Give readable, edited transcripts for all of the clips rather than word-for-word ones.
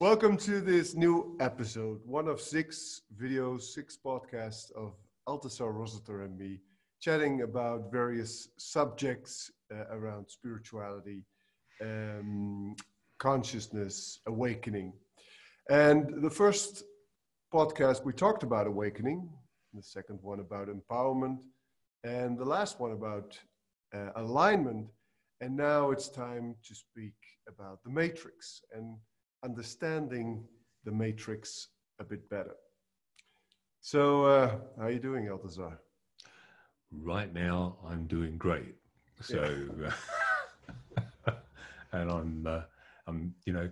Welcome to this new episode, one of 6 videos, 6 podcasts of Altazar, Rossiter and me, chatting about various subjects around spirituality, consciousness, awakening. And the first podcast, we talked about awakening, the second one about empowerment, and the last one about alignment. And now it's time to speak about the matrix and understanding the matrix a bit better. So, how are you doing, Altazar? Right now, I'm doing great. So, yeah. And I'm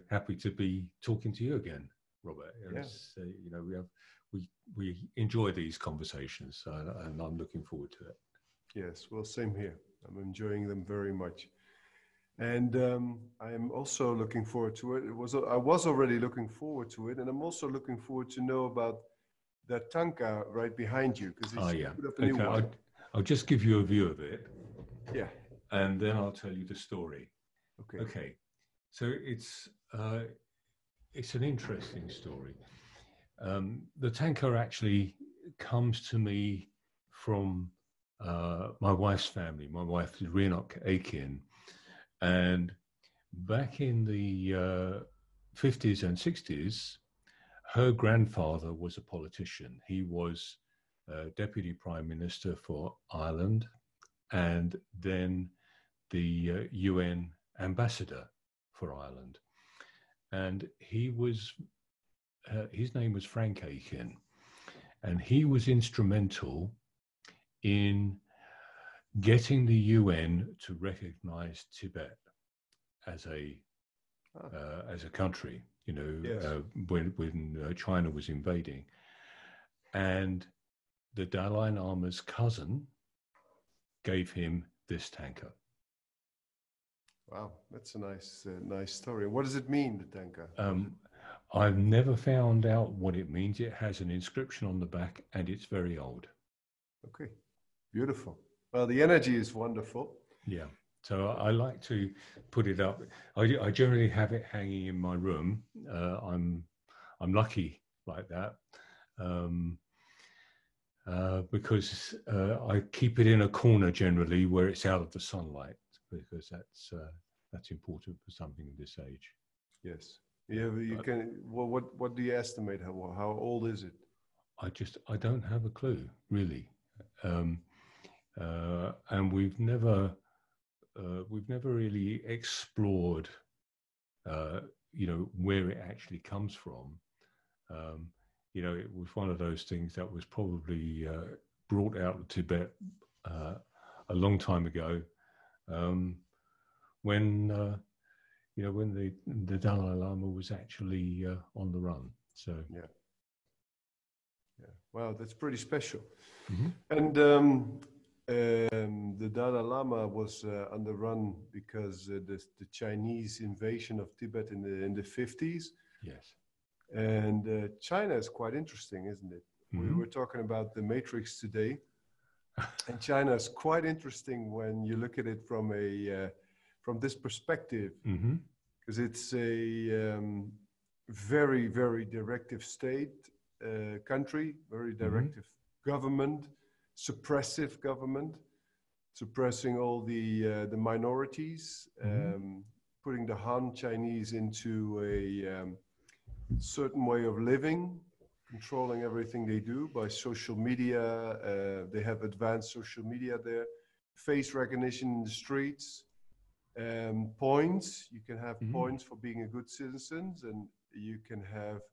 happy to be talking to you again, Robert. Yes. We enjoy these conversations, and I'm looking forward to it. Yes, well, same here. I'm enjoying them very much. And I'm also looking forward to it. I was already looking forward to it, and I'm also looking forward to know about that Tanka right behind you, because he's put up a new one. I'll just give you a view of it. Yeah. And then I'll tell you the story. Okay. So it's an interesting story. The Tanka actually comes to me from my wife's family. My wife is Renoch Akin. And back in the 50s and 60s, her grandfather was a politician. He was Deputy Prime Minister for Ireland and then the UN Ambassador for Ireland. And he was, his name was Frank Akin, and he was instrumental in getting the UN to recognize Tibet as a country, Yes. when China was invading. And the Dalai Lama's cousin gave him this Tanka. Wow, that's a nice story. What does it mean, the Tanka? I've never found out what it means. It has an inscription on the back, and it's very old. Okay, beautiful. Well, the energy is wonderful. Yeah. So I like to put it up. I generally have it hanging in my room. I'm lucky like that because I keep it in a corner generally where it's out of the sunlight, because that's important for something of this age. Yes. You can. Well, what do you estimate? How old is it? I don't have a clue, really. And we've never really explored, where it actually comes from. It was one of those things that was probably brought out of Tibet a long time ago, when the Dalai Lama was actually on the run. So yeah. Wow, that's pretty special. Mm-hmm. And the Dalai Lama was on the run because the Chinese invasion of Tibet in the 50s. Yes. And China is quite interesting, isn't it? Mm-hmm. We were talking about the matrix today, and China is quite interesting when you look at it from this perspective, because it's a very, very directive state, country, very directive government. Suppressive government, suppressing all the minorities, putting the Han Chinese into a certain way of living, controlling everything they do by social media. They have advanced social media there, face recognition in the streets, points. You can have points for being a good citizen, and you can have.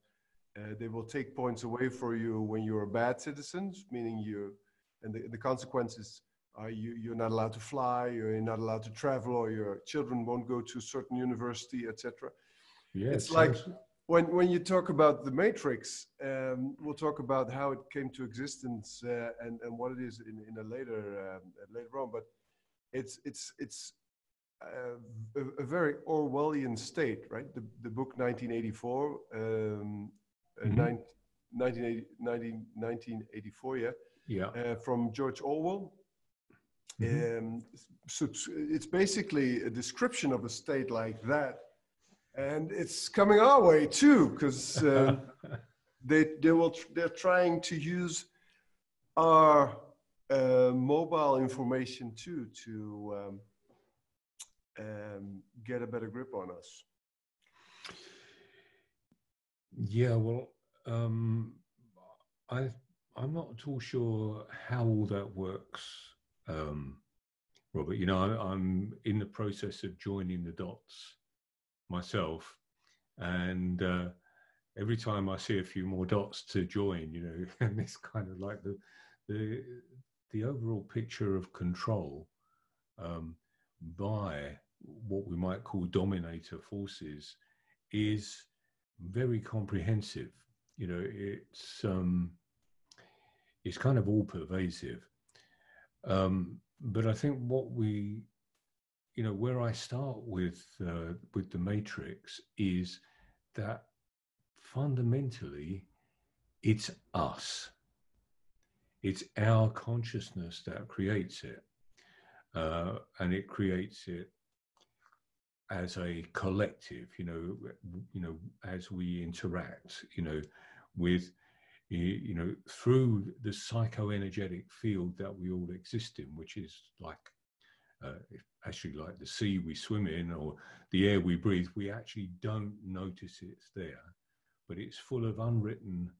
They will take points away for you when you're a bad citizen, meaning you. And the consequences are you're not allowed to fly, you're not allowed to travel, or your children won't go to a certain university, etc. Yeah, it's like when you talk about the matrix, we'll talk about how it came to existence and what it is in a later on. But it's a very Orwellian state, right? The book 1984, 1984, yeah. Yeah. From George Orwell. So it's basically a description of a state like that, And it's coming our way too, because they're trying to use our mobile information too to get a better grip on us. Yeah, well, I'm not at all sure how all that works, Robert. You know, I'm in the process of joining the dots myself, and every time I see a few more dots to join, you know, and it's kind of like the overall picture of control by what we might call dominator forces is very comprehensive. You know, it's kind of all pervasive. But I think what we, you know, where I start with the matrix is that fundamentally it's us. It's our consciousness that creates it. And it creates it as a collective, you know, as we interact, you know, with, you know, through the psychoenergetic field that we all exist in, which is like, actually like the sea we swim in or the air we breathe. We actually don't notice it's there, but it's full of unwritten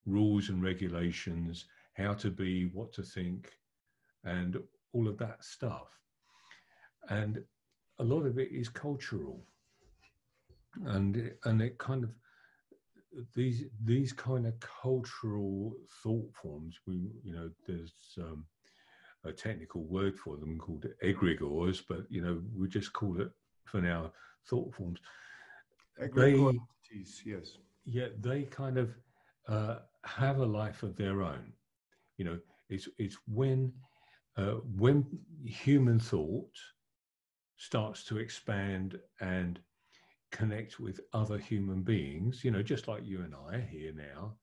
rules and regulations, how to be, what to think, and all of that stuff. And a lot of it is cultural, and it kind of, these kind of cultural thought forms, you know, there's a technical word for them called egregores, but you know, we just call it for now thought forms. Egregore entities, yes. Yeah, they kind of have a life of their own. You know, it's when human thought starts to expand and connect with other human beings, you know, just like you and I here now,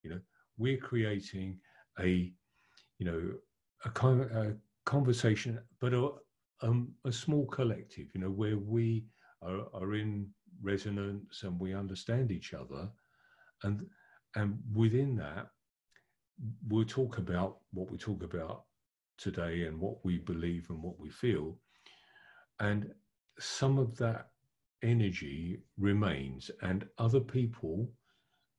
you know, we're creating a, you know, a conversation, but a small collective, you know, where we are in resonance and we understand each other. And within that, we'll talk about what we talk about today and what we believe and what we feel. And some of that energy remains, and other people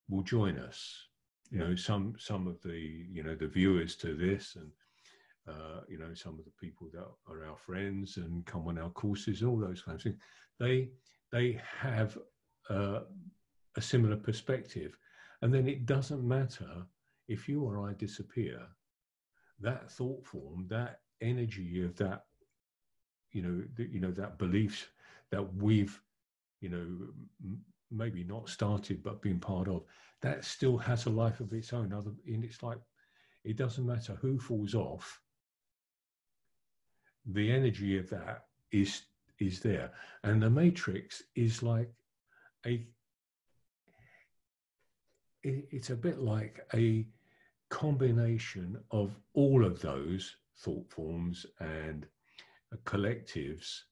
will join us. You know, some of the, you know, the viewers to this, and you know, some of the people that are our friends and come on our courses, all those kinds of things. They have a similar perspective, and then it doesn't matter if you or I disappear. That thought form, that energy of that, you know, that belief that we've, you know, maybe not started but been part of, that still has a life of its own. And it's like, it doesn't matter who falls off, the energy of that is there. And the matrix is like it's a bit like a combination of all of those thought forms and collectives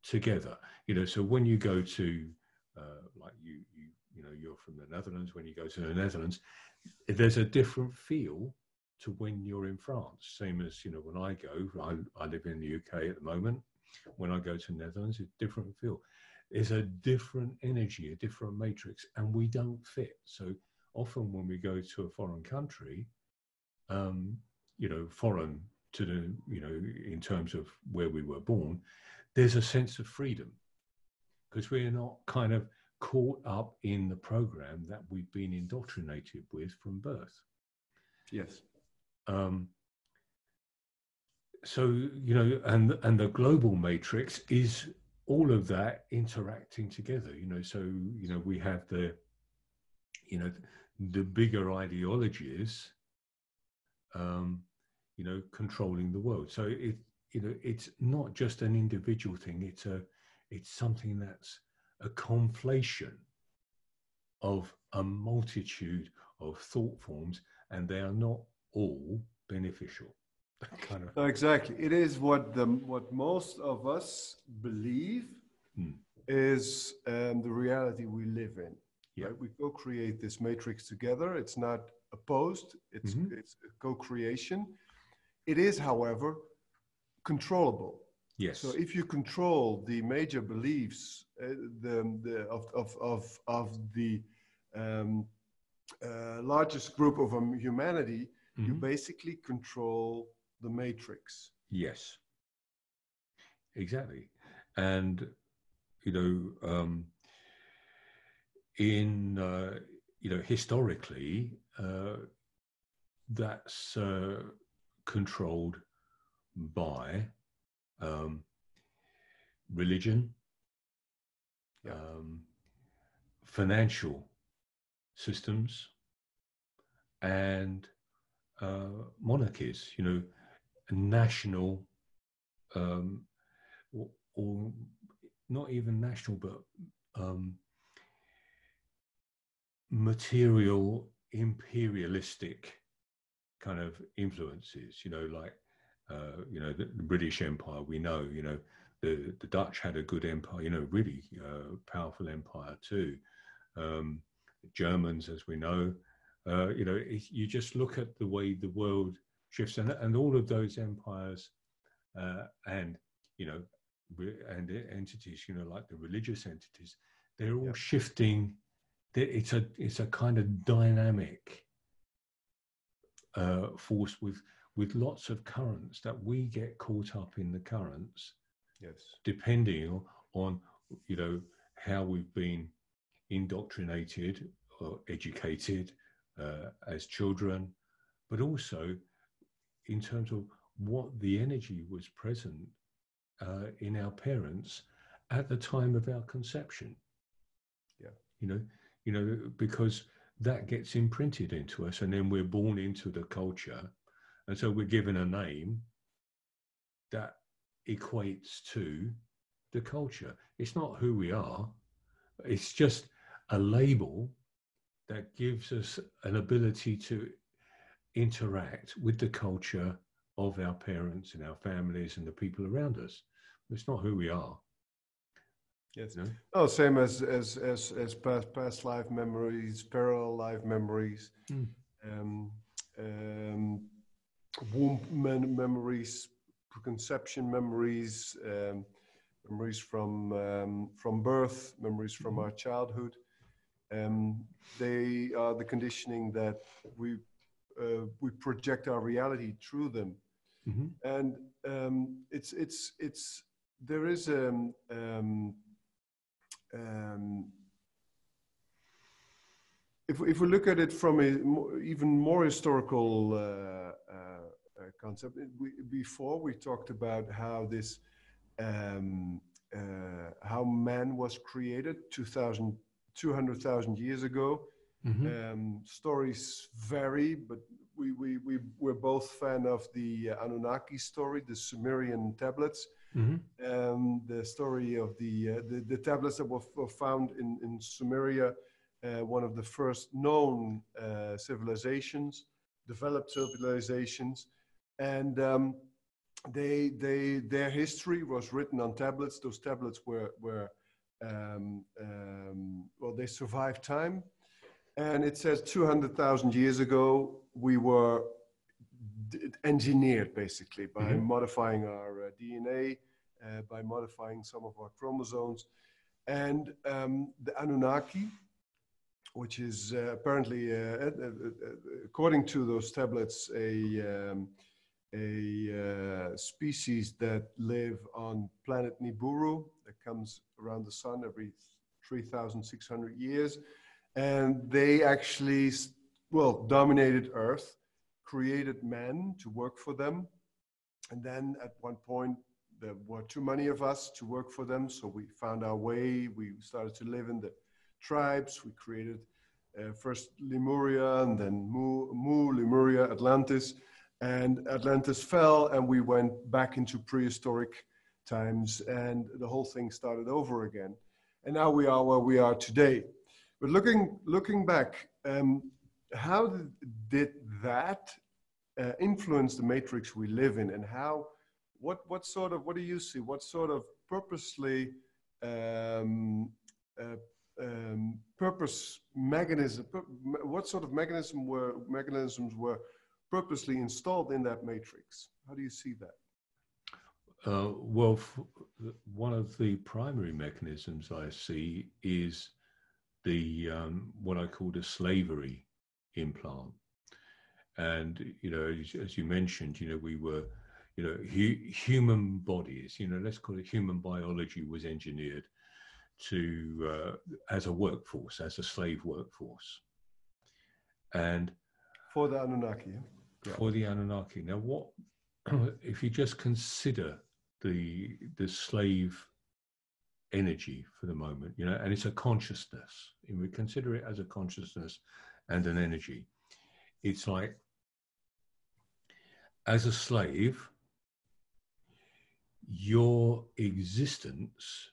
together. You know, so when you go to like you know, you're from the Netherlands, when you go to the Netherlands, there's a different feel to when you're in France. Same as, you know, when I go, I live in the UK at the moment. When I go to the Netherlands, it's a different feel. There's a different energy, a different matrix, and we don't fit. So often when we go to a foreign country, you know, foreign to the, you know, in terms of where we were born, there's a sense of freedom because we're not kind of caught up in the program that we've been indoctrinated with from birth. Yes. So, you know, and the global matrix is all of that interacting together, you know. So, you know, we have the, you know, the bigger ideologies, you know, controlling the world. So it, you know, it's not just an individual thing. It's something that's a conflation of a multitude of thought forms, and they are not all beneficial. No, exactly. It is what most of us believe is the reality we live in. Yeah. Right? We co-create this matrix together. It's not opposed. It's a co-creation. It is, however, controllable. Yes. So if you control the major beliefs of the largest group of humanity, you basically control the matrix. Yes. Exactly. And historically, that's controlled by religion, financial systems, and monarchies. National, or not even national, but material imperialistic kind of influences, like the British Empire. We know, the Dutch had a good empire, really powerful empire too. Germans, as we know, you just look at the way the world shifts, and all of those empires and entities, like the religious entities, they're all shifting. It's a kind of dynamic force with lots of currents that we get caught up in the currents. Yes. Depending on how we've been indoctrinated or educated as children, but also in terms of what the energy was present in our parents at the time of our conception. Yeah. Because that gets imprinted into us, and then we're born into the culture, and so we're given a name that equates to the culture. It's not who we are. It's just a label that gives us an ability to interact with the culture of our parents and our families and the people around us. It's not who we are. Yes. Oh, same as past life memories, parallel life memories, womb memories, conception memories, memories from birth, memories from our childhood. They are the conditioning that we project our reality through them. And there is if we look at it from a even more historical concept, before we talked about how this how man was created 200,000 years ago. Stories vary, but we're both fan of the Anunnaki story, the Sumerian Tablets. The story of the tablets that were found in Sumeria, one of the first known civilizations, developed civilizations, and their history was written on tablets. Those tablets were they survived time, and it says 200,000 years ago we were engineered basically by modifying our DNA, by modifying some of our chromosomes, and the Anunnaki, which is apparently, according to those tablets, a species that live on planet Nibiru that comes around the sun every 3,600 years. And they actually, dominated Earth, created men to work for them. And then at one point, there were too many of us to work for them. So we found our way. We started to live in the tribes. We created first Lemuria, and then Lemuria, Atlantis. And Atlantis fell, and we went back into prehistoric times, and the whole thing started over again. And now we are where we are today. But looking back, how did that influence the matrix we live in, and what do you see? What sort of purposely purpose mechanism. What sort of mechanisms were purposely installed in that matrix? How do you see that? Well, one of the primary mechanisms I see is the what I call the slavery implant. And as you mentioned, we were, human bodies. Let's call it human biology was engineered to as a workforce, as a slave workforce, and for the Anunnaki. Yeah. For the Anunnaki. Now, what if you just consider the slave energy for the moment, and it's a consciousness, and we consider it as a consciousness and an energy. It's like, as a slave, your existence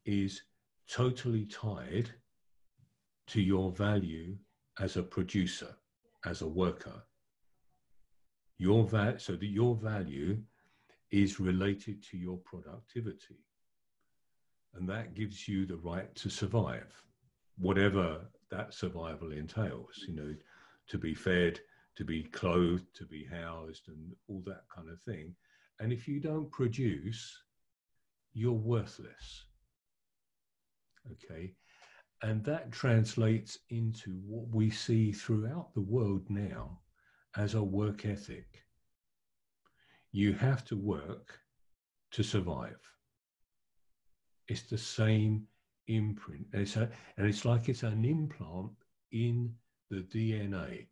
is totally tied to your value as a producer, as a worker. So that your value is related to your productivity. And that gives you the right to survive, whatever that survival entails, to be fed, to be clothed, to be housed, and all that kind of thing. And if you don't produce, you're worthless. Okay. And that translates into what we see throughout the world now as a work ethic. You have to work to survive. It's the same imprint. And it's like it's an implant in the DNA.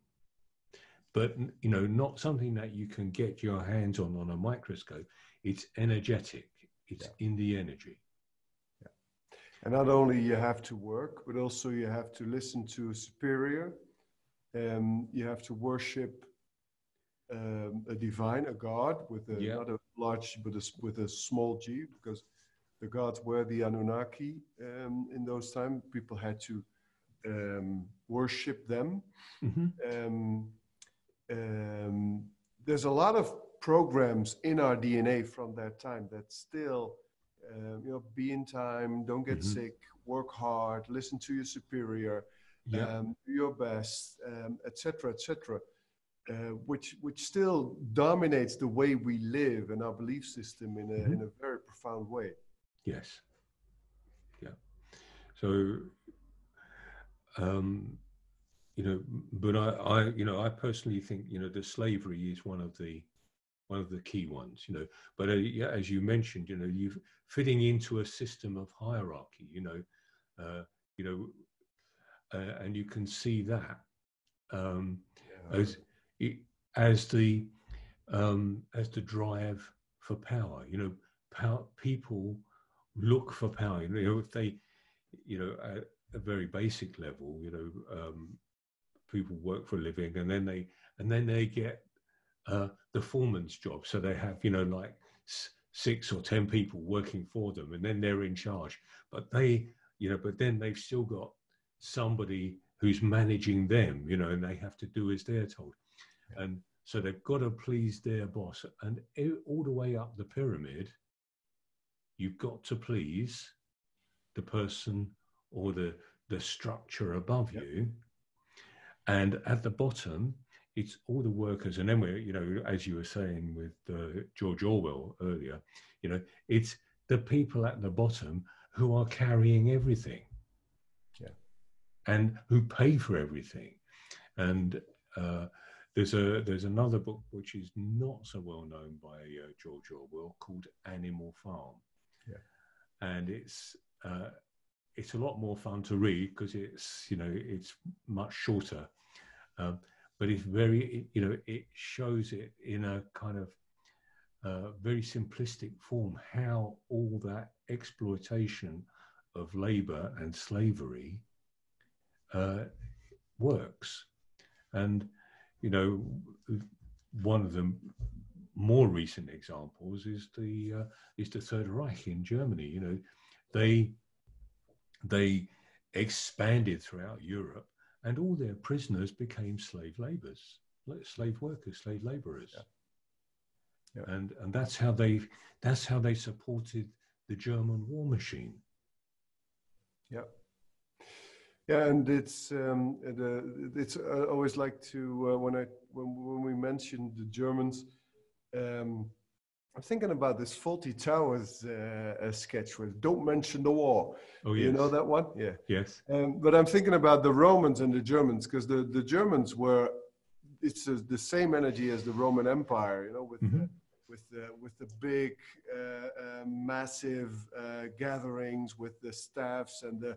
But, not something that you can get your hands on a microscope. It's energetic. It's in the energy. Yeah. And not only you have to work, but also you have to listen to a superior. You have to worship a divine, a god, with not a large, but with a small g, because the gods were the Anunnaki in those times. People had to worship them. Mm-hmm. There's a lot of programs in our DNA from that time that still, be in time, don't get mm-hmm. sick, work hard, listen to your superior, do your best, etc., etc., which still dominates the way we live and our belief system in a very profound way. Yes. Yeah. So, but I personally think, the slavery is one of the key ones, but as you mentioned, you're fitting into a system of hierarchy, and you can see that as the drive for power. People look for power. If they, at a very basic level, people work for a living, and then they get the foreman's job. So they have, like 6 or 10 people working for them, and then they're in charge. But then they've still got somebody who's managing them, and they have to do as they're told. And so they've got to please their boss. And all the way up the pyramid, you've got to please the person or the structure above you. And at the bottom, it's all the workers. And then we're, as you were saying with George Orwell earlier, it's the people at the bottom who are carrying everything. And who pay for everything. And there's another book which is not so well known by George Orwell called Animal Farm. And it's a lot more fun to read because it's much shorter, but it's very it shows it in a kind of very simplistic form how all that exploitation of labor and slavery works. And one of the more recent examples is the Third Reich in Germany. They expanded throughout Europe, and all their prisoners became slave workers, slave laborers. And that's how they supported the German war machine. Yeah. Yeah, and it's always like to when we mentioned the Germans, I'm thinking about this Faulty Towers sketch with "Don't mention the war." Oh yes. You know that one? Yeah. Yes. But I'm thinking about the Romans and the Germans, because the Germans were, it's the same energy as the Roman Empire, you know, with the big, massive gatherings, with the staffs and the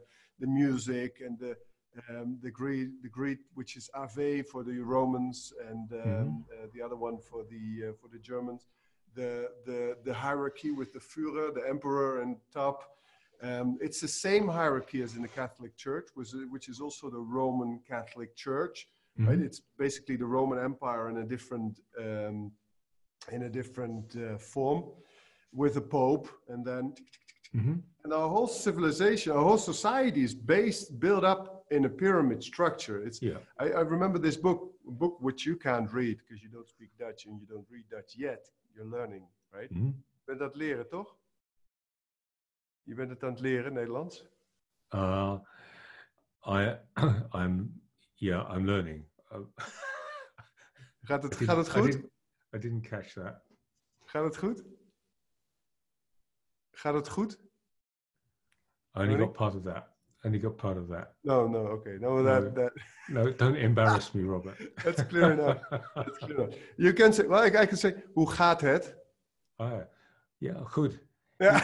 music and the Greek, which is Ave for the Romans, and the other one for the Germans. The hierarchy with the Führer, the emperor, and top. It's the same hierarchy as in the Catholic Church, which is also the Roman Catholic Church, right? It's basically the Roman Empire in a different form, with a pope, and then and our whole civilization, our whole society is built up in a pyramid structure. It's I remember this book which you can't read because you don't speak Dutch and you don't read Dutch yet. You're learning, right? Je bent aan het leren, toch? Je bent het aan het leren, Nederlands? I'm learning. Gaat het goed? I didn't catch that. Gaat het goed? Gaat het goed? I only got part of that. No, okay. No, don't embarrass me, Robert. That's clear enough. You can say, well, I can say, hoe gaat het? Yeah, goed. Yeah.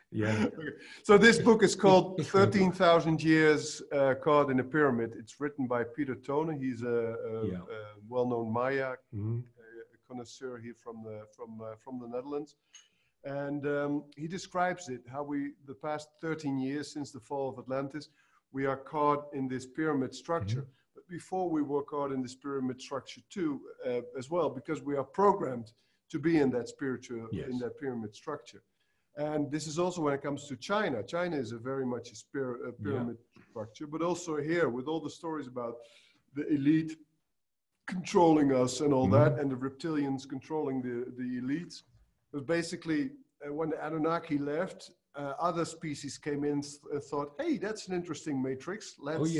Yeah. Okay. So this book is called 13,000 Years Caught in a Pyramid. It's written by Peter Tone. He's a well-known Maya connoisseur here from the Netherlands. And he describes it, how the past 13 years since the fall of Atlantis, we are caught in this pyramid structure. But before we were caught in this pyramid structure too, as well, because we are programmed to be in that in that pyramid structure. And this is also when it comes to China. China is very much a pyramid structure, but also here with all the stories about the elite controlling us and all that, and the reptilians controlling the elites. It was basically when the Anunnaki left, other species came in and thought, hey, that's an interesting matrix. Let's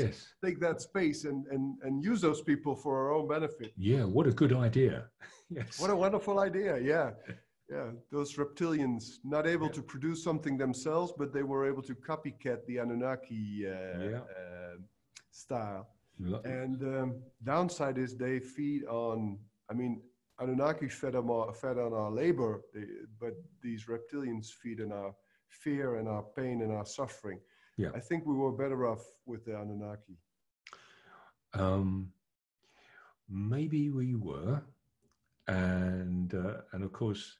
take that space and use those people for our own benefit. Yeah, what a good idea. Yes. What a wonderful idea, yeah. Yeah, those reptilians, not able to produce something themselves, but they were able to copycat the Anunnaki style. And downside is they feed on, Anunnaki fed on our labor, but these reptilians feed on our fear and our pain and our suffering. Yeah, I think we were better off with the Anunnaki. Maybe we were, and of course,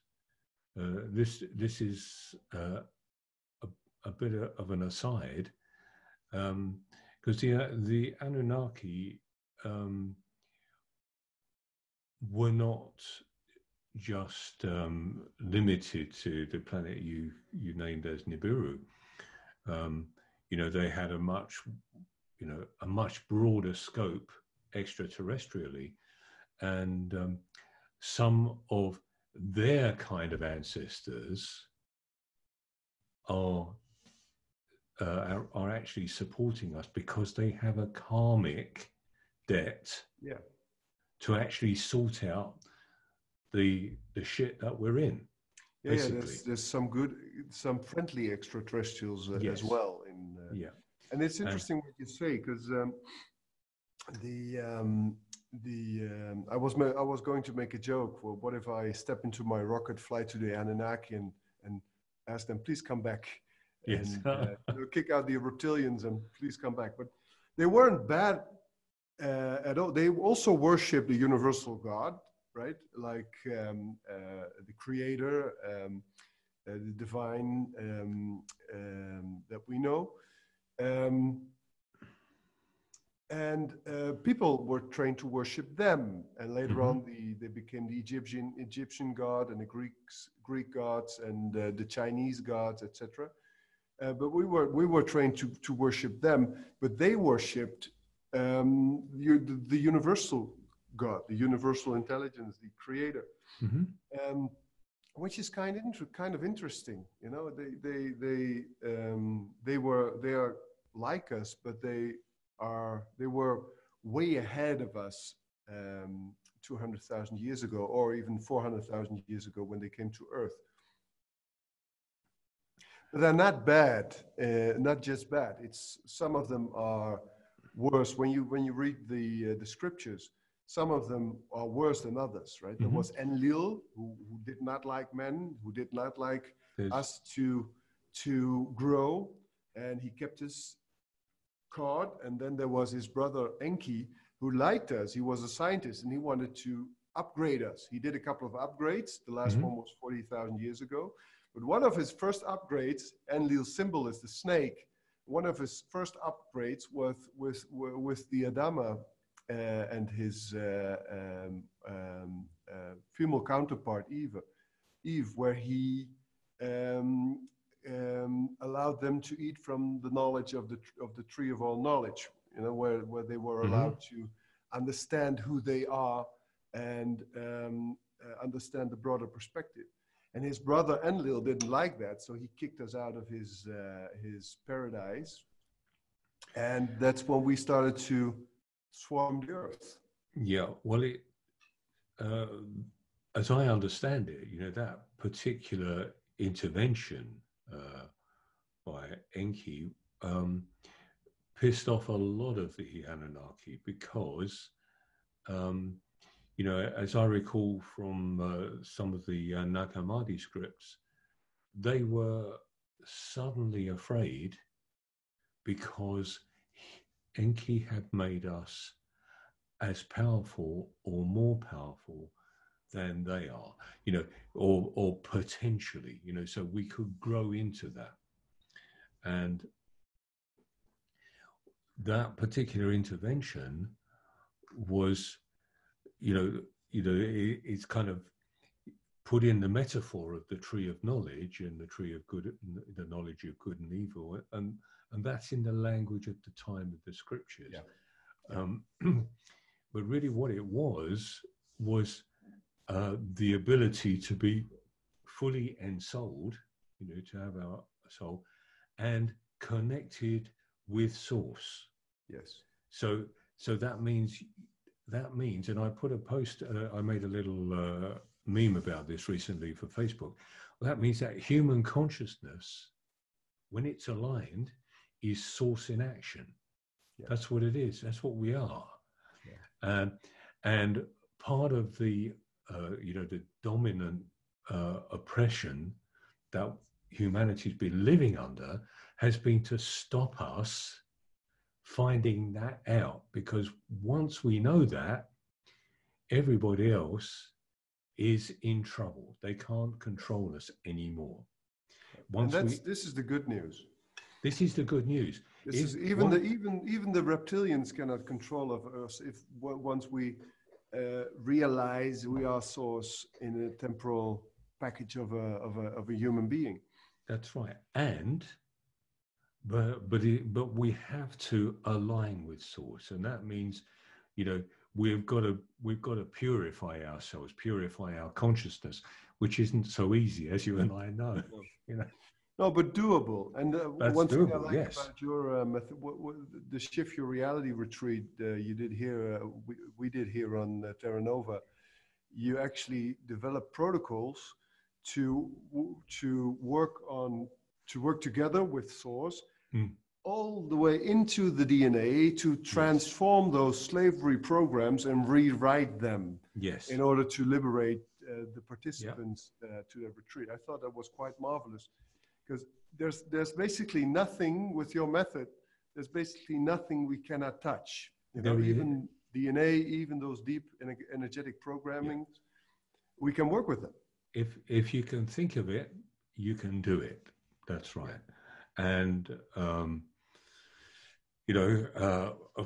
this is a bit of an aside, because the Anunnaki were not just limited to the planet you named as Nibiru. They had a much broader scope extraterrestrially, and some of their kind of ancestors are actually supporting us because they have a karmic debt to actually sort out the shit that we're in. Yeah, there's some friendly extraterrestrials as well. And it's interesting what you say, because I was going to make a joke. Well, what if I step into my rocket, fly to the Anunnaki, and ask them, please come back, and kick out the reptilians and please come back? But they weren't bad at all. They also worship the universal God, right? Like the creator, the divine that we know. And people were trained to worship them, and later on they became the Egyptian god, and the Greek gods, and the Chinese gods, etc. But we were trained to worship them, but they worshipped the universal God, the universal intelligence, the creator. which is kind of interesting. You know, they are like us, but they were way ahead of us 200,000 years ago, or even 400,000 years ago when they came to Earth. But they're not bad, not just bad. It's some of them are worse. When you read the scriptures, some of them are worse than others, right? There was Enlil, who did not like men, who did not like us to grow, and he kept us caught. And then there was his brother Enki, who liked us. He was a scientist, and he wanted to upgrade us. He did a couple of upgrades. The last one was 40,000 years ago. But one of his first upgrades, Enlil's symbol is the snake. One of his first upgrades was with the Adama and his female counterpart Eve, where he allowed them to eat from the knowledge of the tree of all knowledge. You know, where they were allowed to understand who they are and understand the broader perspective. And his brother Enlil didn't like that, so he kicked us out of his paradise. And that's when we started to swarm the earth. Yeah, well, as I understand it, you know, that particular intervention by Enki pissed off a lot of the Anunnaki because, you know, as I recall from some of the Nag Hammadi scripts, they were suddenly afraid because Enki had made us as powerful or more powerful than they are, you know, or potentially, you know, so we could grow into that. And that particular intervention was, it's kind of put in the metaphor of the tree of knowledge and the tree of good, the knowledge of good and evil, and that's in the language at the time of the scriptures. Yeah. But really, what it was the ability to be fully ensouled, you know, to have our soul and connected with source. Yes. So that means, and I put a post, I made a little meme about this recently for Facebook. Well, that means that human consciousness, when it's aligned, is source in action. Yeah. That's what it is. That's what we are. Yeah. And part of the, the dominant oppression that humanity's been living under has been to stop us finding that out, because once we know that, everybody else is in trouble. They can't control us anymore. This is the good news. This is the good news. Even the reptilians cannot control of us once we realize we are source in a temporal package of a human being. That's right. But we have to align with source, and that means, you know, we've got to purify ourselves, purify our consciousness, which isn't so easy, as you and I know. You know. No, but doable. And one thing I like about your method, the Shift Your Reality retreat you did here, we did here on Terra Nova, you actually developed protocols to work together with Source, all the way into the DNA to transform those slavery programs and rewrite them. Yes. In order to liberate the participants to the retreat. I thought that was quite marvelous. Because there's basically nothing with your method. There's basically nothing we cannot touch. You know, even DNA, even those deep energetic programming, we can work with them. If you can think of it, you can do it. That's right. And of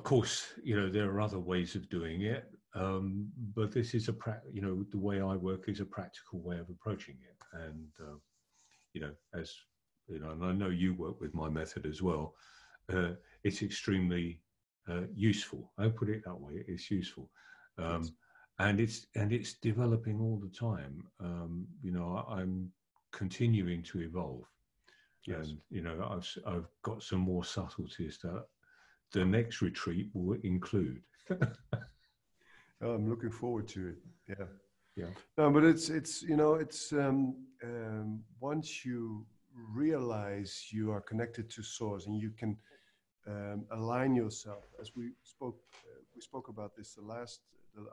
course, you know, there are other ways of doing it. But this is the way I work is a practical way of approaching it. And as you know, and I know you work with my method as well, it's extremely useful. I put it that way, it's useful. and it's developing all the time. You know, I'm continuing to evolve. Yes. And you know, I've got some more subtleties that the next retreat will include. Oh, I'm looking forward to it. Yeah. Yeah. No, but it's you know, it's once you realize you are connected to source and you can align yourself, as we spoke about this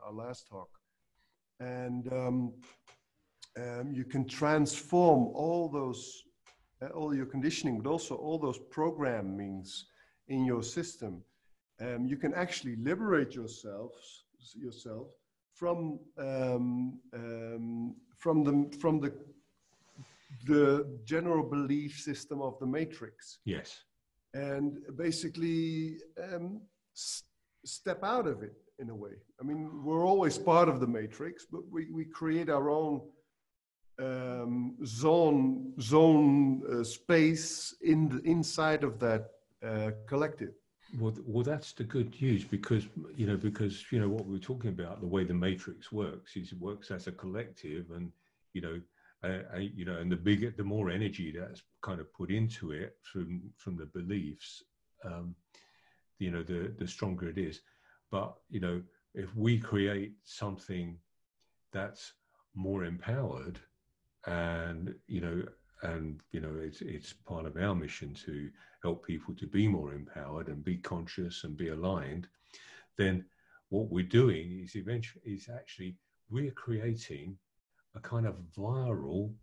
our last talk, and you can transform all those all your conditioning, but also all those programmings in your system. You can actually liberate yourself from the general belief system of the matrix. Yes. And basically step out of it in a way. I mean, we're always part of the matrix, but we create our own space inside of that collective. Well, that's the good news, because what we were talking about, the way the matrix works is it works as a collective, and and the more energy that's kind of put into it from the beliefs, the stronger it is. But if we create something that's more empowered, and it's part of our mission to help people to be more empowered and be conscious and be aligned, then what we're doing is actually we're creating a kind of viral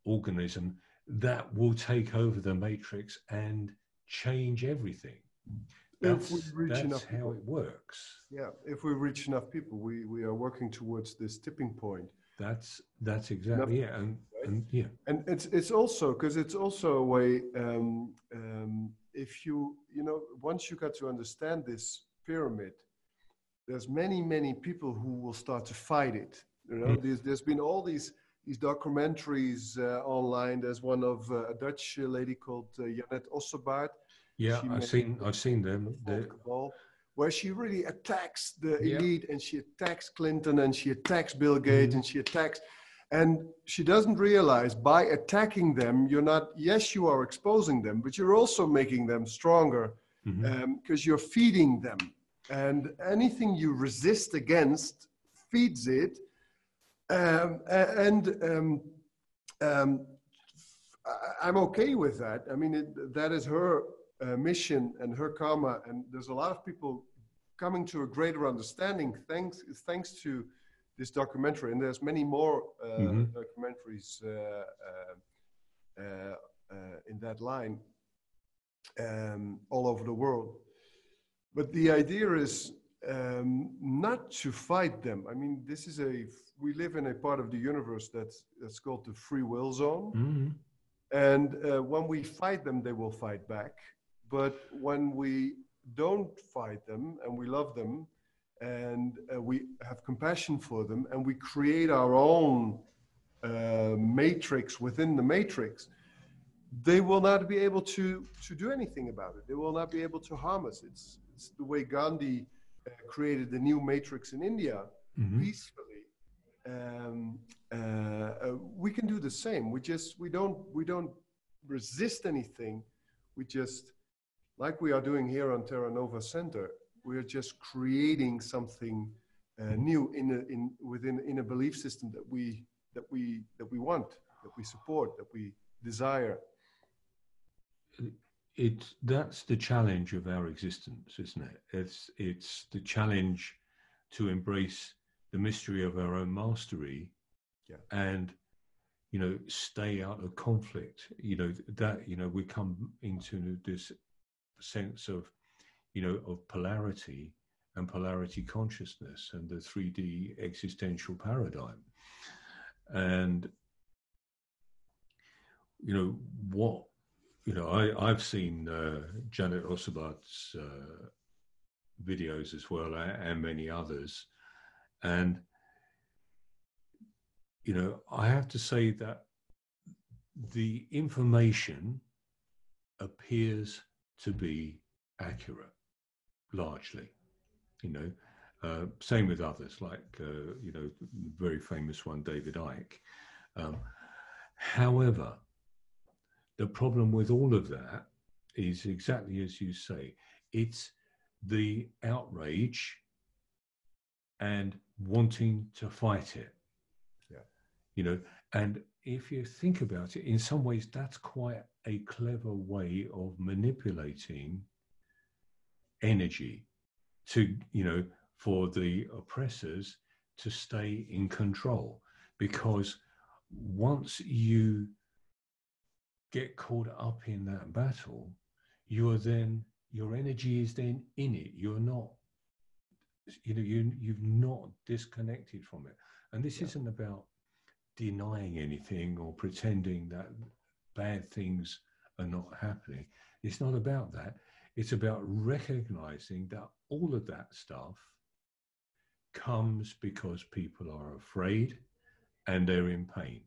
organism that will take over the matrix and change everything. That's how it works. Yeah, if we reach enough people, we are working towards this tipping point. That's exactly it, and yeah, and it's also because it's also a way. If once you got to understand this pyramid, there's many people who will start to fight it. There's been all these documentaries online. There's one of a Dutch lady called Janet Ossebaard. Yeah, I've seen them. Where she really attacks the elite, and she attacks Clinton, and she attacks Bill Gates, and she doesn't realize by attacking them, you are exposing them, but you're also making them stronger, because you're feeding them, and anything you resist against feeds it. I'm okay with that. I mean, that is her mission and her karma, and there's a lot of people coming to a greater understanding thanks to this documentary, and there's many more documentaries in that line all over the world. But the idea is not to fight them. I mean, we live in a part of the universe that's called the free will zone, and when we fight them, they will fight back. But when we don't fight them and we love them and we have compassion for them and we create our own matrix within the matrix, they will not be able to do anything about it. They will not be able to harm us. It's the way Gandhi created the new matrix in India peacefully. We can do the same. We don't resist anything. We just, like we are doing here on Terra Nova Center, we're just creating something new in a belief system that we want, that we support, that we desire. That's the challenge of our existence, isn't it? It's the challenge to embrace the mystery of our own mastery, and stay out of conflict. We come into this sense of of polarity and polarity consciousness and the 3D existential paradigm, and I've seen Janet Ossebaard's videos as well, and many others, and I have to say that the information appears to be accurate, largely, Same with others, like, you know, the very famous one, David Icke. However, the problem with all of that is exactly as you say, it's the outrage and wanting to fight it. Yeah. You know, and if you think about it, in some ways, that's quite a clever way of manipulating energy to, you know, for the oppressors to stay in control. Because once you get caught up in that battle, you are then, your energy is then in it. You're not, you know, you've not disconnected from it. And this isn't about denying anything or pretending that bad things are not happening. It's not about that. It's about recognizing that all of that stuff comes because people are afraid and they're in pain.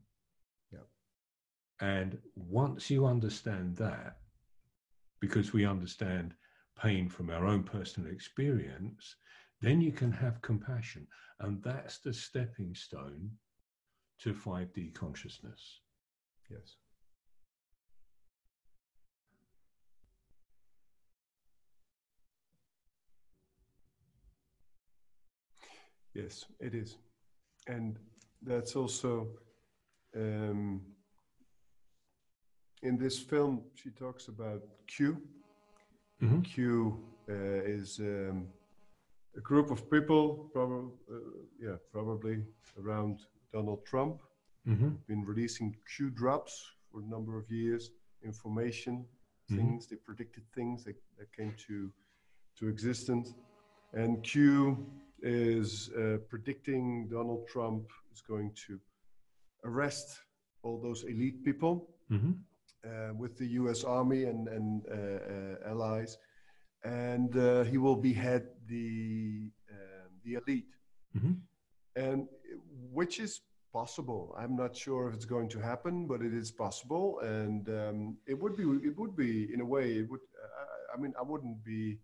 And once you understand that, because we understand pain from our own personal experience, then you can have compassion. And that's the stepping stone to 5D consciousness. Yes. Yes, it is. And that's also, in this film, she talks about Q. Mm-hmm. Q is a group of people, probably around Donald Trump, been releasing Q drops for a number of years, information, things, they predicted things that came to existence. And Q is predicting Donald Trump is going to arrest all those elite people with the US Army and allies, and he will behead the elite, and which is possible. I'm not sure if it's going to happen, but it is possible, and it would be in a way. It would. I mean, I wouldn't be.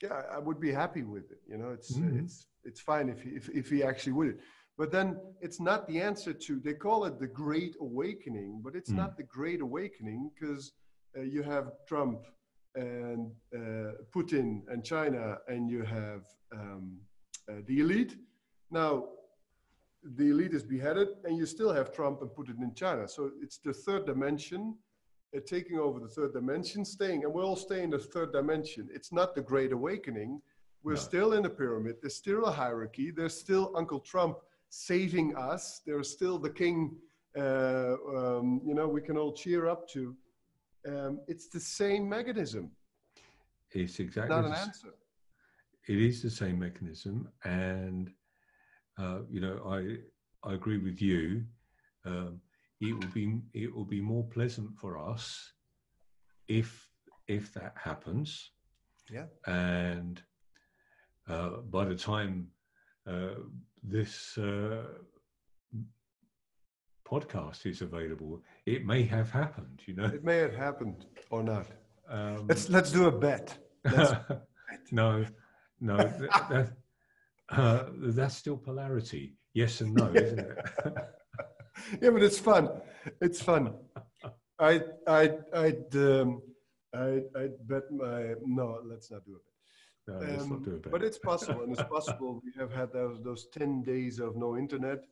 I would be happy with it. You know, it's fine if he actually would it. But then it's not the answer to. They call it the Great Awakening, but it's not the Great Awakening because you have Trump and Putin and China, and you have the elite. Now, the elite is beheaded, and you still have Trump and Putin in China. So it's the third dimension. Taking over the third dimension, staying, and we'll all stay in the third dimension. It's not the Great Awakening. We're still in a pyramid. There's still a hierarchy. There's still Uncle Trump saving us. There's still the king, you know, we can all cheer up to. It's the same mechanism. It's exactly not an answer. It is the same mechanism, and you know, I agree with you. It will be more pleasant for us if that happens. Yeah. And by the time this podcast is available, it may have happened. You know, it may have happened or not. Let's do a bet. No, that's still polarity. Yes and no, isn't it? Yeah, but it's fun. It's fun. I'd bet my no. Let's not do it. No, let's not do it. But it's possible, and it's possible. We have had those 10 days of no internet,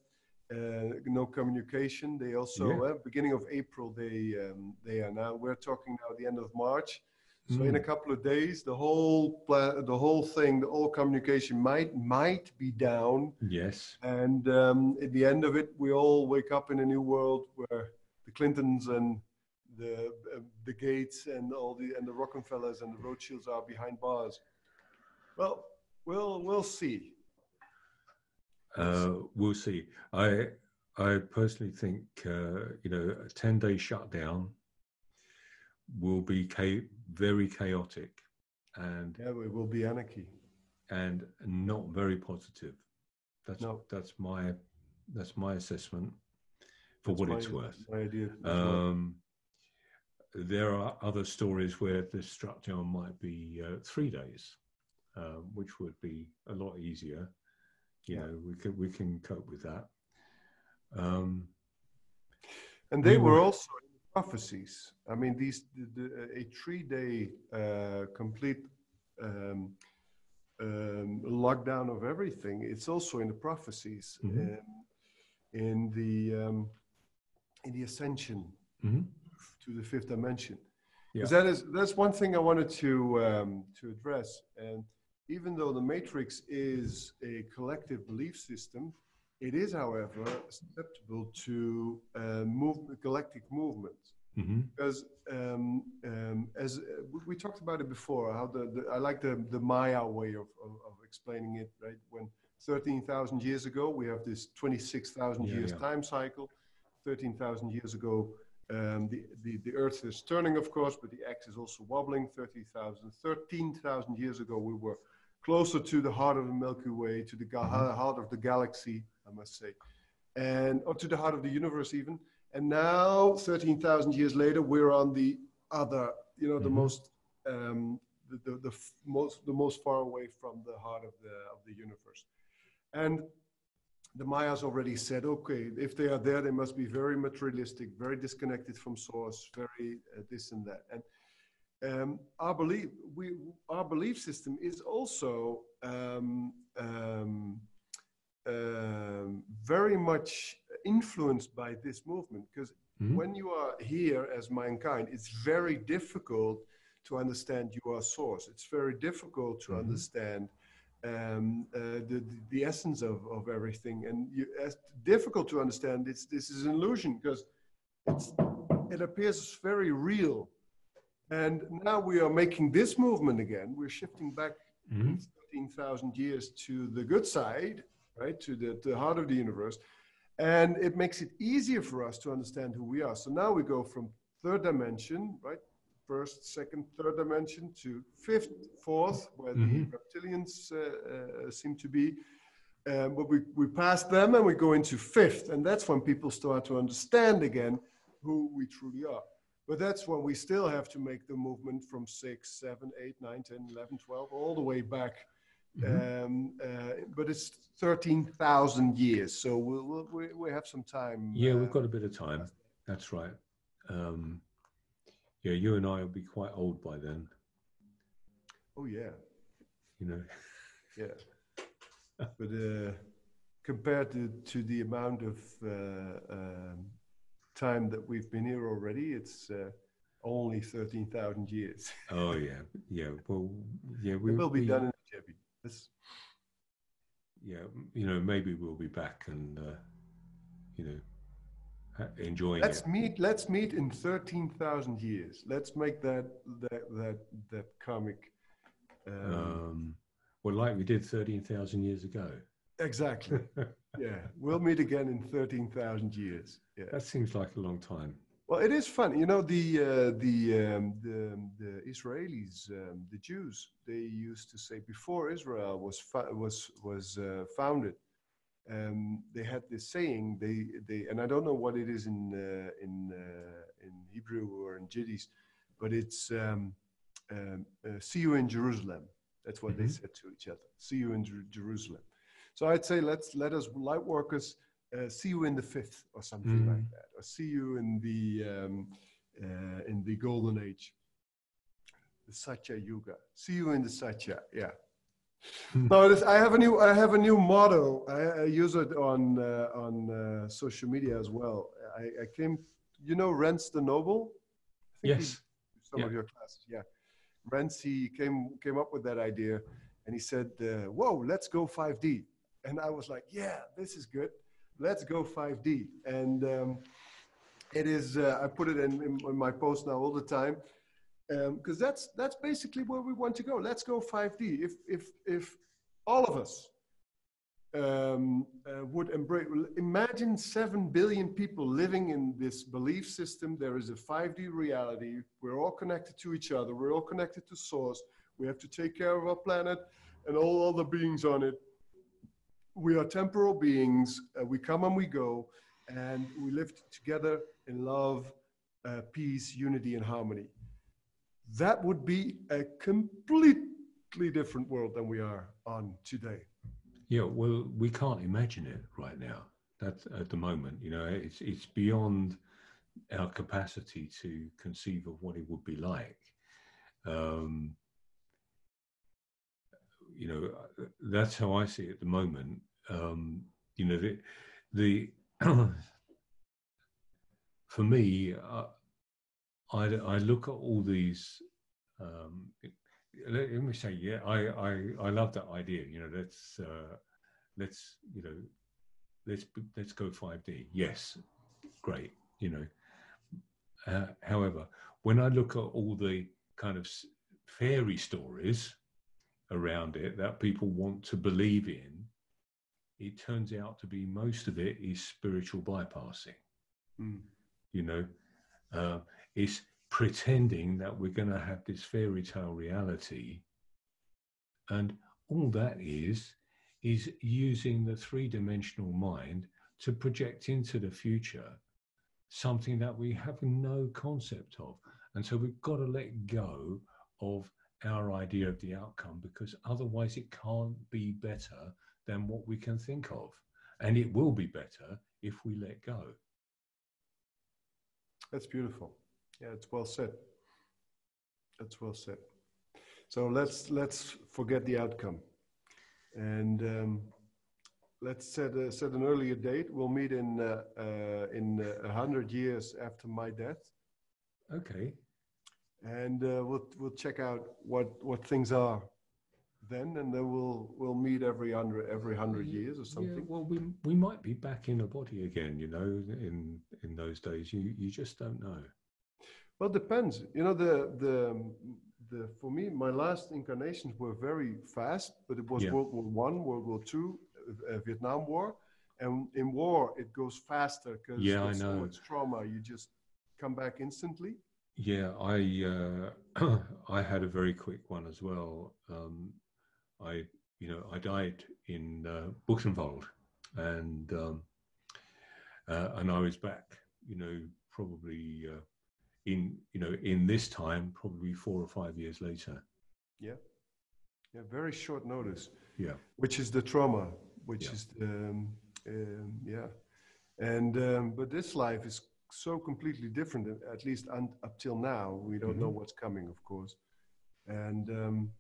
no communication. They also beginning of April. They are now. We're talking now the end of March. So in a couple of days, the whole thing, the whole communication might be down. Yes. And at the end of it, we all wake up in a new world where the Clintons and the Gates and the Rockefellers and the Rothschilds are behind bars. Well, we'll see. We'll see. I personally think you know, a 10-day shutdown will be very chaotic, and it will be anarchy, and not very positive. That's my assessment. For what it's worth. My idea. There are other stories where the shutdown might be 3 days. which would be a lot easier. You know, we can cope with that. And they were also in the prophecies. I mean, a 3-day complete lockdown of everything. It's also in the prophecies, in the ascension to the 5th dimension. Because that's one thing I wanted to address. And even though the Matrix is a collective belief system, it is, however, susceptible to galactic movement. Because as we talked about it before, how I like the Maya way of explaining it, right? When 13,000 years ago, we have this 26,000 years time cycle. 13,000 years ago, the Earth is turning, of course, but the X is also wobbling. 13,000 years ago, we were closer to the heart of the Milky Way, to the heart of the galaxy, I must say, or to the heart of the universe even. And now, 13,000 years later, we're on the other, you know, the most far away from the heart of the universe. And the Mayas already said, okay, if they are there, they must be very materialistic, very disconnected from source, very this and that. And our belief system is also very much influenced by this movement, because when you are here as mankind, it's very difficult to understand your source. It's very difficult to understand the essence of everything, and it's difficult to understand this is an illusion, because it appears very real. And now we are making this movement again. We're shifting back 13,000 years to the good side, right, to the heart of the universe, and it makes it easier for us to understand who we are. So now we go from 3rd dimension, right, 1st, 2nd, 3rd dimension, to 5th, 4th, where the reptilians seem to be. But we pass them and we go into 5th, and that's when people start to understand again who we truly are. But that's when we still have to make the movement from 6, 7, 8, 9, 10, 11, 12, all the way back. But it's 13,000 years, so we have some time. Yeah, we've got a bit of time. That's right. Yeah, you and I will be quite old by then. Oh yeah. You know. Yeah. But compared to the amount of time that we've been here already, it's only 13,000 years. Oh yeah, yeah. Well, yeah, we will be done in a jiffy. Yeah, you know, maybe we'll be back and you know, enjoying it. Let's meet in 13,000 years. Let's make that comic. Well, like we did 13,000 years ago. Exactly. Yeah, we'll meet again in 13,000 years. Yeah, that seems like a long time. Well, it is fun. You know, the Israelis, the Jews, they used to say before Israel was founded, they had this saying. They and I don't know what it is in Hebrew or in Yiddish, but it's see you in Jerusalem. That's what they said to each other. See you in Jerusalem. So I'd say let us light workers see you in the 5th or something like that, or see you in the golden age, the Satya Yuga. See you in the Satya. Yeah. No, I have a new motto. I use it on social media as well. I came, you know, Rens the Noble. I think yes. Some of your classes, yeah. Rens, he came up with that idea, and he said, "Whoa, let's go 5D." And I was like, "Yeah, this is good. Let's go 5D." And it is. I put it in my post now all the time, because that's basically where we want to go. Let's go 5D. If all of us would embrace, imagine 7 billion people living in this belief system. There is a 5D reality. We're all connected to each other. We're all connected to source. We have to take care of our planet and all other beings on it. We are temporal beings. We come and we go, and we live together in love, peace, unity, and harmony. That would be a completely completely different world than we are on today. Yeah, well, we can't imagine it right now. That's at the moment, you know, it's beyond our capacity to conceive of what it would be like. You know, that's how I see it at the moment. You know, the for me, I look at all these. Let me say, yeah, I love that idea. You know, let's you know, let's go 5D. Yes, great. You know, however, when I look at all the kind of fairy stories around it that people want to believe in, it turns out to be most of it is spiritual bypassing. You know, it's pretending that we're going to have this fairy tale reality, and all that is using the three-dimensional mind to project into the future something that we have no concept of. And so we've got to let go of our idea of the outcome, because otherwise it can't be better than what we can think of. And it will be better if we let go. That's beautiful. Yeah, it's well said. That's well said. So let's forget the outcome, and let's set an earlier date. We'll meet in 100 years after my death. Okay. And we'll check out what things are then, and then we'll meet every 100 years or something. Yeah, well, we might be back in a body again, you know, in those days. You just don't know. Well, it depends. You know, the for me, my last incarnations were very fast, but it was World War I, World War II, Vietnam War, and in war it goes faster because there's so much trauma. You just come back instantly. Yeah, I had a very quick one as well. I died in Buchenwald, and I was back, you know, probably in this time, probably 4 or 5 years later. Yeah, very short notice. Yeah, which is the trauma, which is the and but this life is so completely different, at least up till now. We don't know what's coming, of course, and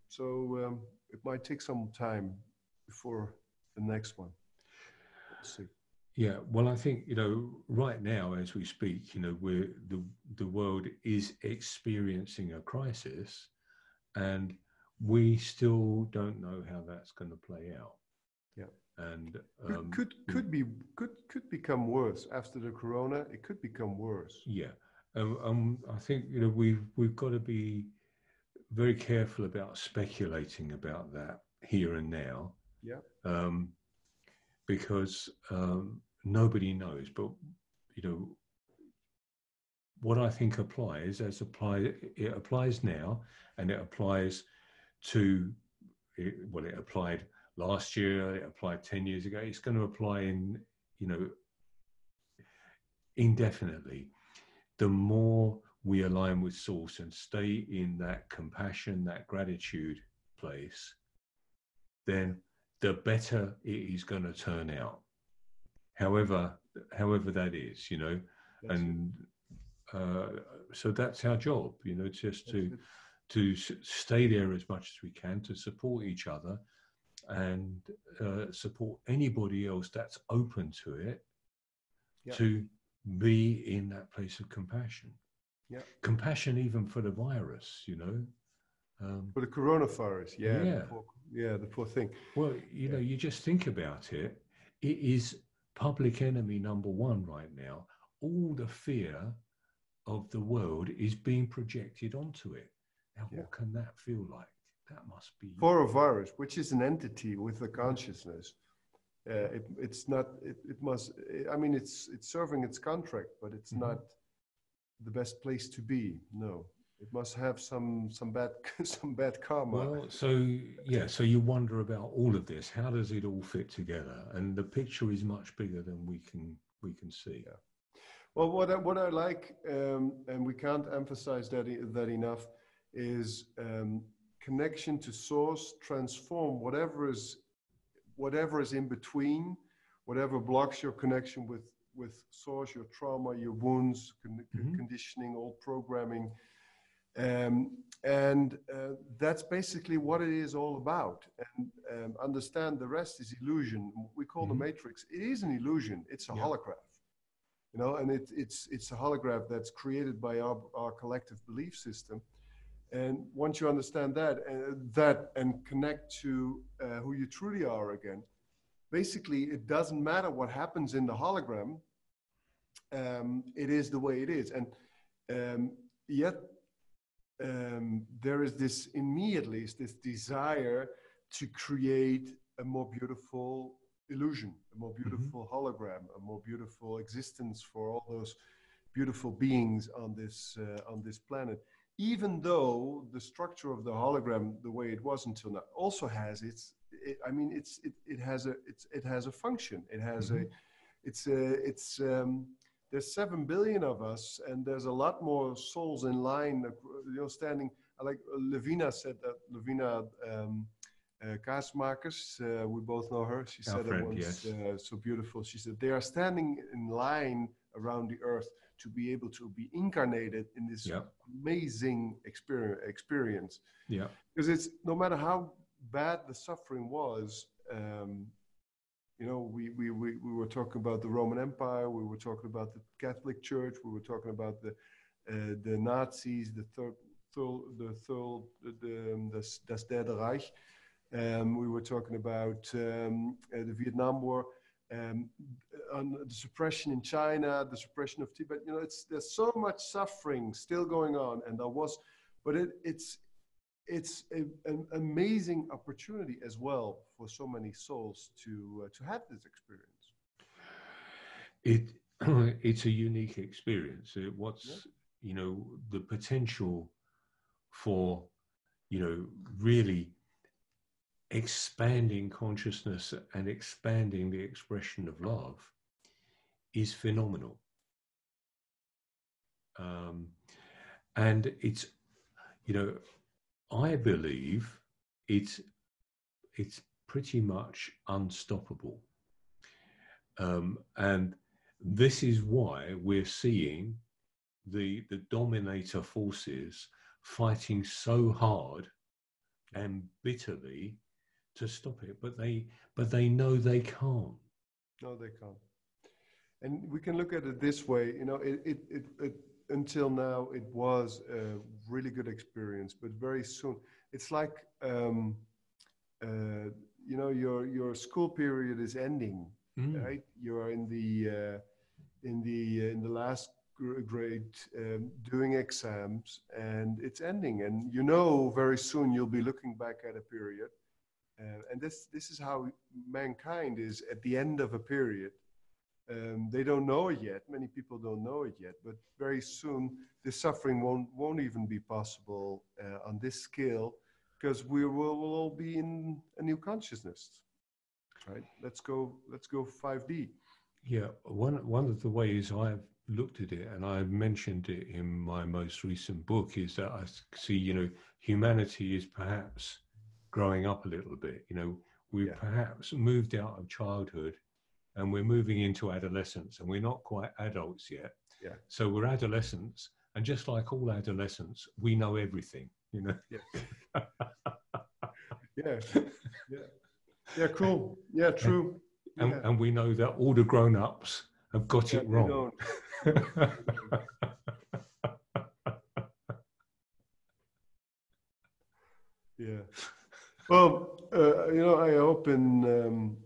so it might take some time before the next one. We'll see. Yeah, well, I think, you know, right now as we speak, you know, the world is experiencing a crisis, and we still don't know how that's going to play out. Yeah, and could become worse after the corona. It could become worse. Yeah, I think, you know, we've got to be very careful about speculating about that here and now. Yeah. Because nobody knows. But, you know, what I think it applies now, and it applies to, well, it applied last year, it applied 10 years ago. It's going to apply in, you know, indefinitely. The more we align with source and stay in that compassion, that gratitude place, then the better it is going to turn out. However that is, you know, so that's our job, you know, just to stay there as much as we can, to support each other, and support anybody else that's open to it, to be in that place of compassion. Yeah, compassion even for the virus, you know. For the coronavirus, the poor thing. Well, you know, you just think about it. It is public enemy number one right now. All the fear of the world is being projected onto it. Now, what can that feel like? That must be for a virus, which is an entity with a consciousness. It's not. It must. I mean, it's serving its contract, but it's not the best place to be. No. It must have some bad karma. Well, so you wonder about all of this. How does it all fit together? And the picture is much bigger than we can see. Yeah. Well, what I like, and we can't emphasize that enough, is connection to source, transform whatever is in between, whatever blocks your connection with source, your trauma, your wounds, conditioning, old programming. That's basically what it is all about. And understand the rest is illusion. We call the matrix. It is an illusion. It's a holograph. You know, and it's a holograph that's created by our collective belief system. And once you understand that and connect to who you truly are again, basically it doesn't matter what happens in the hologram. It is the way it is. And yet there is this, in me at least, this desire to create a more beautiful illusion, a more beautiful hologram, a more beautiful existence for all those beautiful beings on this planet. Even though the structure of the hologram, the way it was until now, also has it has a function. It has there's 7 billion of us, and there's a lot more souls in line, you know, standing. Like Levina said that, Levina Kaasmakers, we both know her. She said it once, so beautiful. She said, they are standing in line around the earth to be able to be incarnated in this amazing experience. Yeah. Because it's, no matter how bad the suffering was, you know, we were talking about the Roman Empire, we were talking about the Catholic Church, we were talking about the Nazis, das Derde Reich. We were talking about the Vietnam War, on the suppression in China, the suppression of Tibet. You know, there's so much suffering still going on, and it's an amazing opportunity as well for so many souls to have this experience. It's a unique experience. You know, the potential for, you know, really expanding consciousness and expanding the expression of love is phenomenal. And it's, you know, I believe it's pretty much unstoppable. And this is why we're seeing the dominator forces fighting so hard and bitterly to stop it, but they know they can't. No, they can't. And we can look at it this way, you know, it until now it was a really good experience, but very soon it's like you know, your school period is ending, right? You are in the last grade, doing exams, and it's ending, and you know very soon you'll be looking back at a period. And this is how mankind is at the end of a period. They don't know it yet. Many people don't know it yet, but very soon this suffering won't even be possible on this scale, because we will all be in a new consciousness, right? Let's go 5D. Yeah, one of the ways I've looked at it, and I mentioned it in my most recent book, is that I see, you know, humanity is perhaps growing up a little bit. You know, we've perhaps moved out of childhood and we're moving into adolescence, and we're not quite adults yet. Yeah. So we're adolescents, and just like all adolescents, we know everything, you know. Yeah. Yeah, cool. Yeah, true. And we know that all the grown-ups have got it wrong. Yeah. Well, you know, I hope in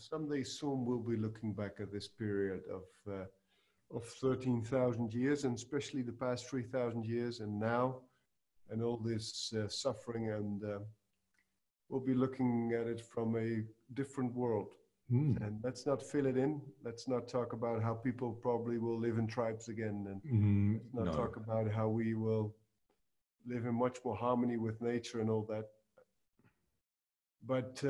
someday soon we'll be looking back at this period of 13,000 years, and especially the past 3,000 years, and now, and all this suffering, and we'll be looking at it from a different world. And let's not fill it in. Let's not talk about how people probably will live in tribes again, and let's not talk about how we will live in much more harmony with nature and all that. But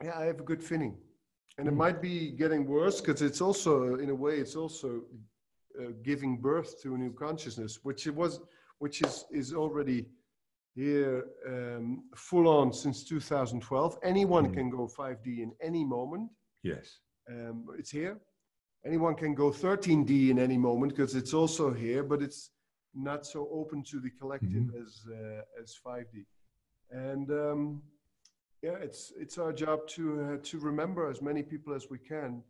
yeah, I have a good feeling, and it might be getting worse, because it's also, in a way, it's also giving birth to a new consciousness, which which is already here full on since 2012. Anyone can go 5D in any moment. Yes. It's here. Anyone can go 13D in any moment because it's also here, but it's not so open to the collective as 5D. And yeah, it's our job to remember as many people as we can.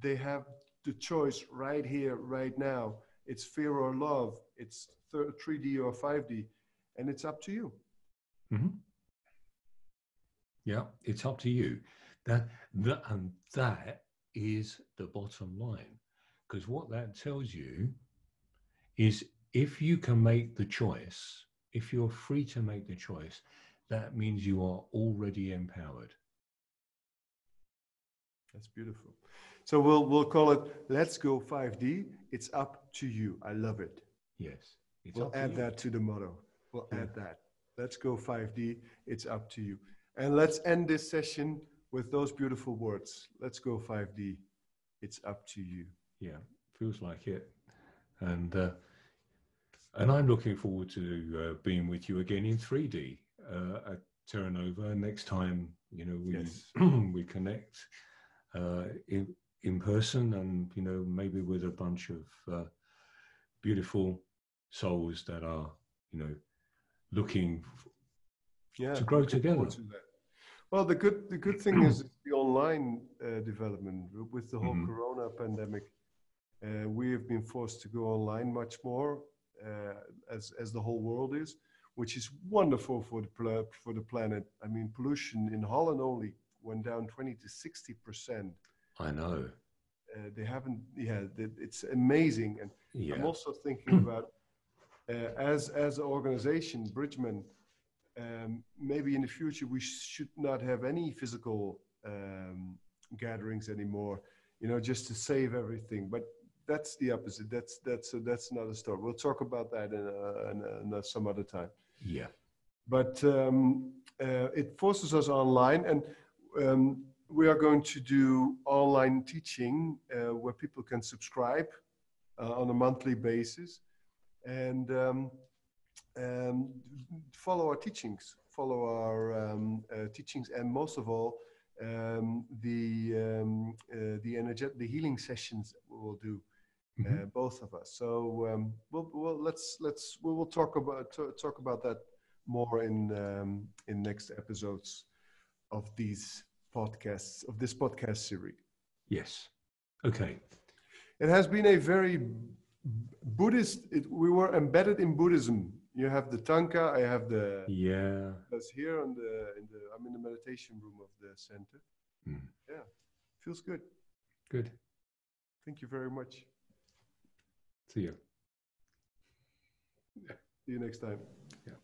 They have the choice right here, right now. It's fear or love. It's 3D or 5D, and it's up to you. Yeah, it's up to you. That is the bottom line, because what that tells you is if you can make the choice, if you're free to make the choice, that means you are already empowered. That's beautiful. So we'll call it Let's Go 5D. It's up to you. I love it. Yes. We'll add that to the motto. We'll add that. Let's go 5D. It's up to you. And let's end this session with those beautiful words. Let's go 5D. It's up to you. Yeah, feels like it. And I'm looking forward to being with you again in 3D at Terranova next time. You know, we connect in person, and you know, maybe with a bunch of beautiful souls that are, you know, looking to grow together. Well, the good thing is the online development with the whole Corona pandemic. We have been forced to go online much more, as the whole world is, which is wonderful for the planet. I mean, pollution in Holland only went down 20 to 60%. I know. They haven't. Yeah, it's amazing. And I'm also thinking about as an organization, Bridgman. Maybe in the future we should not have any physical gatherings anymore. You know, just to save everything. But that's the opposite. That's another story. We'll talk about that in some other time. Yeah. But it forces us online, and we are going to do online teaching where people can subscribe on a monthly basis and follow our teachings, and most of all, the healing sessions that we will do, both of us. So we will talk about that more in next episodes of this podcast series. Yes. Okay. It has been a very Buddhist. We were embedded in Buddhism. You have the Tanka. I have the That's here I'm in the meditation room of the center. Yeah, feels good. Good. Thank you very much. See you. See you next time. Yeah.